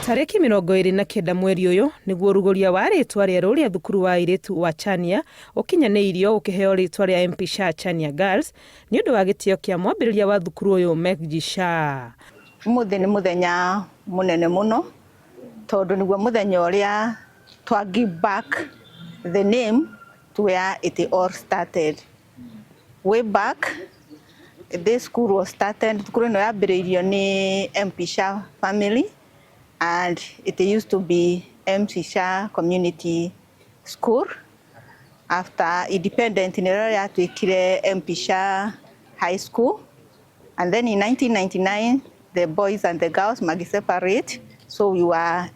Tariki 29 mweri uyu niguo ruguria wa rĩtwa rĩerũ rĩa thukuru wa airĩtu wa Chania ũkinyanĩirio ũkĩheo rĩtwa rĩa M.P Sha Chania Girls nĩ ũndũ wa gĩtĩo kĩa mwambĩrĩria wa thukuru ũyũ M.P Sha. Mũthĩ nĩ mũthenya mũnene mũno tondũ nĩguo mũthenya ũrĩa twa give back the name to where it all started. Way back, this school was started, thukuru ĩno yambĩrĩirio nĩ M.P Sha family, and it used to be M.P Sha Community School. After independent, nĩrĩo yatuĩkire M.P Sha High School, and then in 1999 the boys and the girls magi-separate, so we were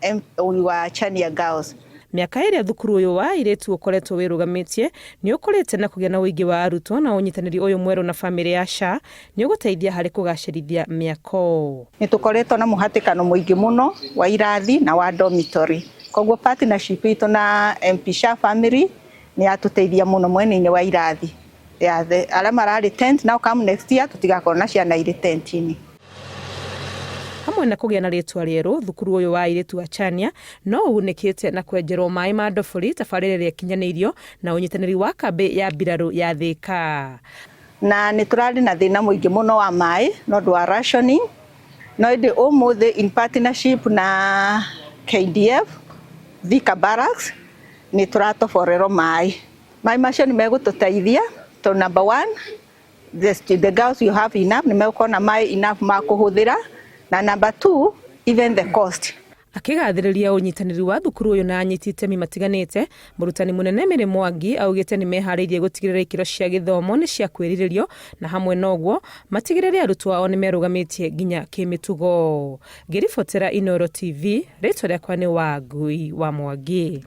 Chania Girls. Miaka ĩrĩa thukuru ũyũ wa airĩtu ũkoretwo wĩrũgamĩtie nĩ ũkorete na kũgĩa na ũingĩ wa arutwo na ũnyitanĩri ũyũ mwerũ na famĩlĩ ya Sha nĩ ũgũteithia harĩ kũgacĩrithia mĩako. Nĩ tũkoretwo na mũhatĩkano mũingĩ mũno wa irathi na wa dormitory. Koguo partnership itũ na M.P Sha family nĩ yatũteithia mũno mwena-inĩ wa irathi. Arĩa mararĩ tent now come next year tũtigakorwo na ciana irĩ tent-inĩ. Hamwe na kũgĩa na rĩtwa rĩerũ, thukuru ũyũ wa airĩtu wa Chania no ũgunĩkĩte na kwenjerwo maĩ ma ndobori tabarĩra ĩrĩa ĩkinyanĩirio na ũnyitanĩri wa kambĩ ya mbirarũ ya Thika. Na nĩ tũrarĩ na thĩna mũingĩ mũno wa maĩ no ũndũ wa rationing, no ĩndĩ ũmũthĩ in partnership na KDF Thika Barracks nĩ tũratoborerwo maĩ. Maĩ macio nĩ megũtũteithia to number one, the girls you have enough, nĩ megũkorwo na maĩ enough ma kũhũthĩra, na number two, even the cost. Akĩgathĩrĩria ũnyitanĩri wa thukuru ũyũ na anyiti itemi matiganĩte, mũrutani mũnene Mĩrĩ Mwangi augĩte nĩ meharĩirie gũtigĩrĩra ikĩro cia gĩthomo nĩ cia kwĩrirĩrio na hamwe noguo matigĩrĩre arutwo ao nĩ merũgamĩtie nginya kĩmĩtugo. Ngĩribotera Inooro TV, rĩtwa rĩakwa nĩ Wangui wa Mwangi.